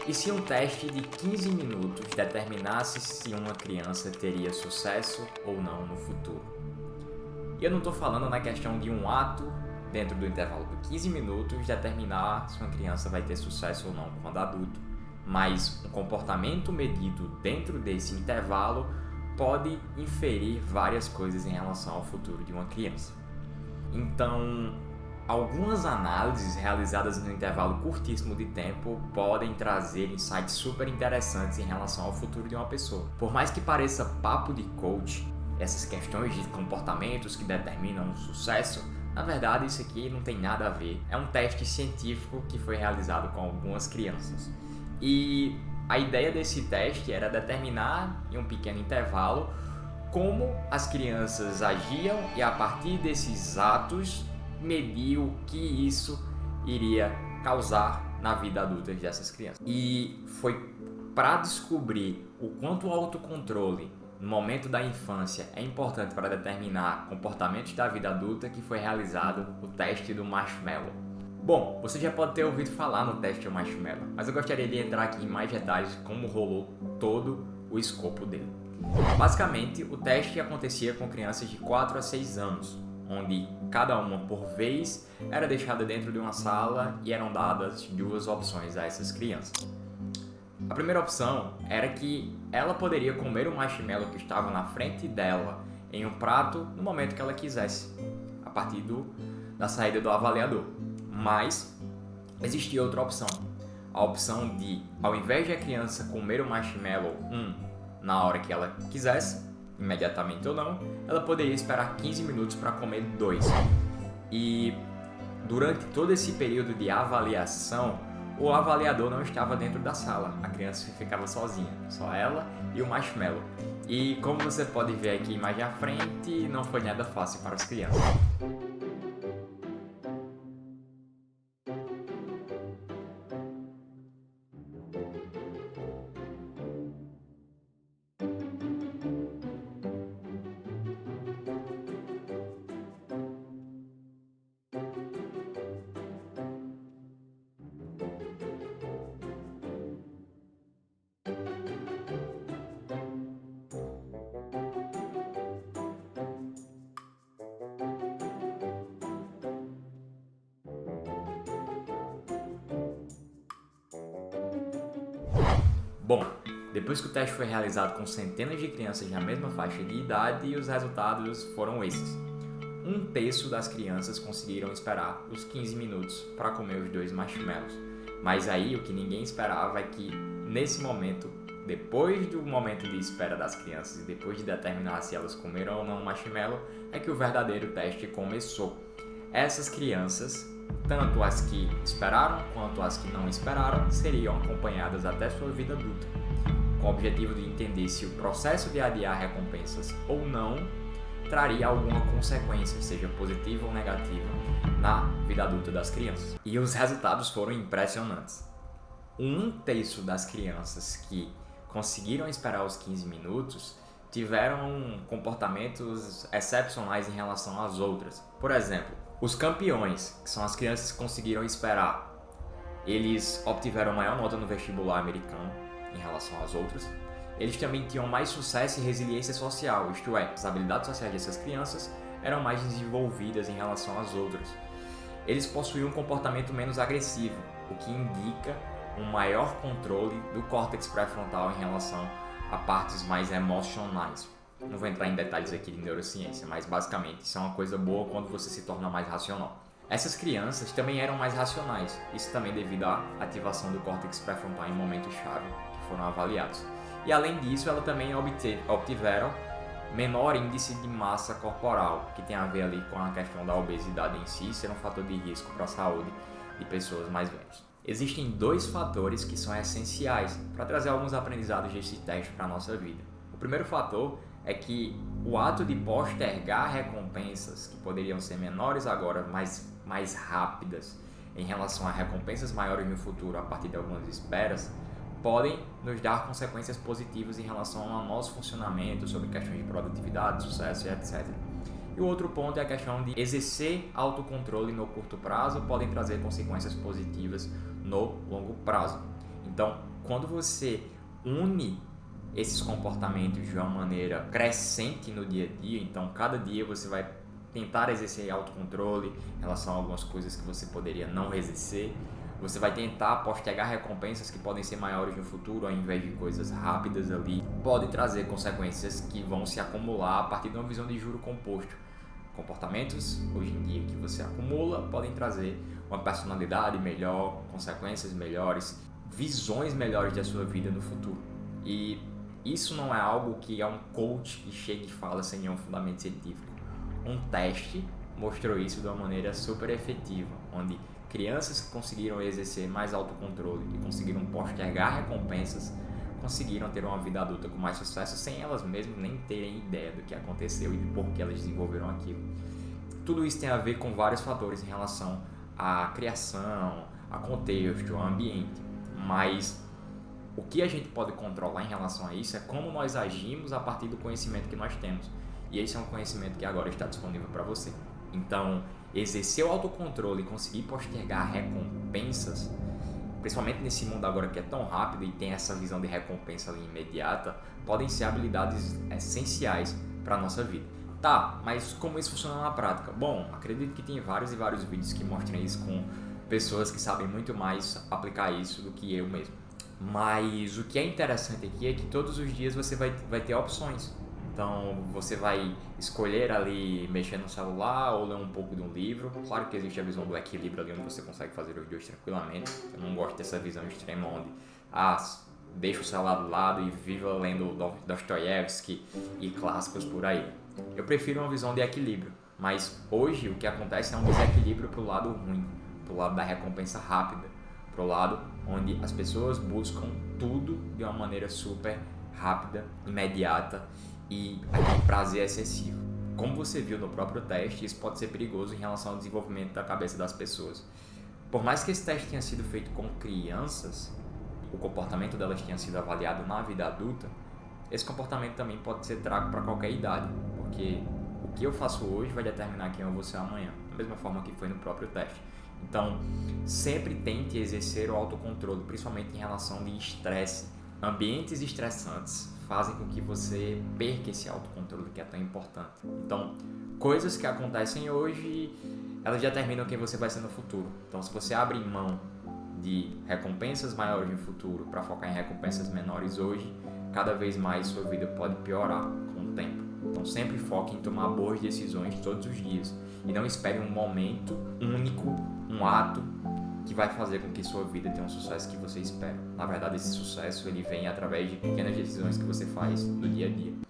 E se um teste de 15 minutos determinasse se uma criança teria sucesso ou não no futuro? E eu não estou falando na questão de um ato dentro do intervalo de 15 minutos determinar se uma criança vai ter sucesso ou não quando adulto, mas um comportamento medido dentro desse intervalo pode inferir várias coisas em relação ao futuro de uma criança. Então, algumas análises realizadas no intervalo curtíssimo de tempo podem trazer insights super interessantes em relação ao futuro de uma pessoa. Por mais que pareça papo de coach, essas questões de comportamentos que determinam o sucesso, na verdade isso aqui não tem nada a ver. É um teste científico que foi realizado com algumas crianças. E a ideia desse teste era determinar em um pequeno intervalo como as crianças agiam e a partir desses atos medir o que isso iria causar na vida adulta dessas crianças. E foi para descobrir o quanto o autocontrole no momento da infância é importante para determinar comportamentos da vida adulta que foi realizado o teste do marshmallow. Bom, você já pode ter ouvido falar no teste do marshmallow, mas eu gostaria de entrar aqui em mais detalhes de como rolou todo o escopo dele. Basicamente, o teste acontecia com crianças de 4 a 6 anos, onde cada uma por vez era deixada dentro de uma sala e eram dadas 2 opções a essas crianças. A primeira opção era que ela poderia comer o marshmallow que estava na frente dela em um prato no momento que ela quisesse, a partir da saída do avaliador. Mas existia outra opção, a opção de, ao invés de a criança comer o marshmallow na hora que ela quisesse, imediatamente ou não, ela poderia esperar 15 minutos para comer 2. E durante todo esse período de avaliação, o avaliador não estava dentro da sala, a criança ficava sozinha, só ela e o marshmallow. E como você pode ver aqui mais à frente, não foi nada fácil para as crianças. Bom, depois que o teste foi realizado com centenas de crianças na mesma faixa de idade, os resultados foram esses. 1/3 das crianças conseguiram esperar os 15 minutos para comer os 2 marshmallows. Mas aí o que ninguém esperava é que nesse momento, depois do momento de espera das crianças e depois de determinar se elas comeram ou não o marshmallow, é que o verdadeiro teste começou. Essas crianças, tanto as que esperaram quanto as que não esperaram, seriam acompanhadas até sua vida adulta, com o objetivo de entender se o processo de adiar recompensas ou não traria alguma consequência, seja positiva ou negativa, na vida adulta das crianças. E os resultados foram impressionantes. 1/3 das crianças que conseguiram esperar os 15 minutos tiveram comportamentos excepcionais em relação às outras. Por exemplo, os campeões, que são as crianças que conseguiram esperar, eles obtiveram maior nota no vestibular americano em relação às outras. Eles também tinham mais sucesso e resiliência social, isto é, as habilidades sociais dessas crianças eram mais desenvolvidas em relação às outras. Eles possuíam um comportamento menos agressivo, o que indica um maior controle do córtex pré-frontal em relação a partes mais emocionais. Não vou entrar em detalhes aqui de neurociência, mas basicamente isso é uma coisa boa quando você se torna mais racional. Essas crianças também eram mais racionais, isso também devido à ativação do córtex pré-frontal em momentos-chave que foram avaliados. E além disso, elas também obtiveram menor índice de massa corporal, que tem a ver ali com a questão da obesidade em si, ser um fator de risco para a saúde de pessoas mais velhas. Existem 2 fatores que são essenciais para trazer alguns aprendizados desse teste para a nossa vida. O primeiro fator é que o ato de postergar recompensas que poderiam ser menores agora, mas mais rápidas em relação a recompensas maiores no futuro a partir de algumas esperas, podem nos dar consequências positivas em relação ao nosso funcionamento, sobre questões de produtividade, sucesso e etc. E o outro ponto é a questão de exercer autocontrole no curto prazo podem trazer consequências positivas no longo prazo. Então, quando você une esses comportamentos de uma maneira crescente no dia a dia, então cada dia você vai tentar exercer autocontrole em relação a algumas coisas que você poderia não exercer, você vai tentar postergar recompensas que podem ser maiores no futuro ao invés de coisas rápidas ali, pode trazer consequências que vão se acumular a partir de uma visão de juro composto. Comportamentos, hoje em dia, que você acumula, podem trazer uma personalidade melhor, consequências melhores, visões melhores da sua vida no futuro. E isso não é algo que é um coach que chega e fala sem nenhum fundamento científico. Um teste mostrou isso de uma maneira super efetiva, onde crianças que conseguiram exercer mais autocontrole e conseguiram postergar recompensas conseguiram ter uma vida adulta com mais sucesso sem elas mesmas nem terem ideia do que aconteceu e de por que elas desenvolveram aquilo. Tudo isso tem a ver com vários fatores em relação à criação, a contexto, ao ambiente, mas o que a gente pode controlar em relação a isso é como nós agimos a partir do conhecimento que nós temos. E esse é um conhecimento que agora está disponível para você. Então, exercer o autocontrole e conseguir postergar recompensas, principalmente nesse mundo agora que é tão rápido e tem essa visão de recompensa ali imediata, podem ser habilidades essenciais para a nossa vida. Tá, mas como isso funciona na prática? Bom, acredito que tem vários e vários vídeos que mostram isso com pessoas que sabem muito mais aplicar isso do que eu mesmo. Mas o que é interessante aqui é que todos os dias você vai ter opções. Então você vai escolher ali mexer no celular ou ler um pouco de um livro. Claro que existe a visão do equilíbrio ali onde você consegue fazer os dois tranquilamente. Eu não gosto dessa visão extrema onde deixa o celular do lado e viva lendo Dostoiévski e clássicos por aí. Eu prefiro uma visão de equilíbrio, mas hoje o que acontece é um desequilíbrio para o lado ruim, para o lado da recompensa rápida, para o lado onde as pessoas buscam tudo de uma maneira super rápida, imediata e aquele prazer excessivo. Como você viu no próprio teste, isso pode ser perigoso em relação ao desenvolvimento da cabeça das pessoas. Por mais que esse teste tenha sido feito com crianças, o comportamento delas tenha sido avaliado na vida adulta, esse comportamento também pode ser trago para qualquer idade, porque o que eu faço hoje vai determinar quem eu vou ser amanhã, da mesma forma que foi no próprio teste. Então, sempre tente exercer o autocontrole, principalmente em relação de estresse. Ambientes estressantes fazem com que você perca esse autocontrole que é tão importante. Então, coisas que acontecem hoje, elas determinam quem você vai ser no futuro. Então, se você abre mão de recompensas maiores no futuro para focar em recompensas menores hoje, cada vez mais sua vida pode piorar com o tempo. Então, sempre foque em tomar boas decisões todos os dias e não espere um momento único, um ato que vai fazer com que sua vida tenha um sucesso que você espera. Na verdade, esse sucesso ele vem através de pequenas decisões que você faz no dia a dia.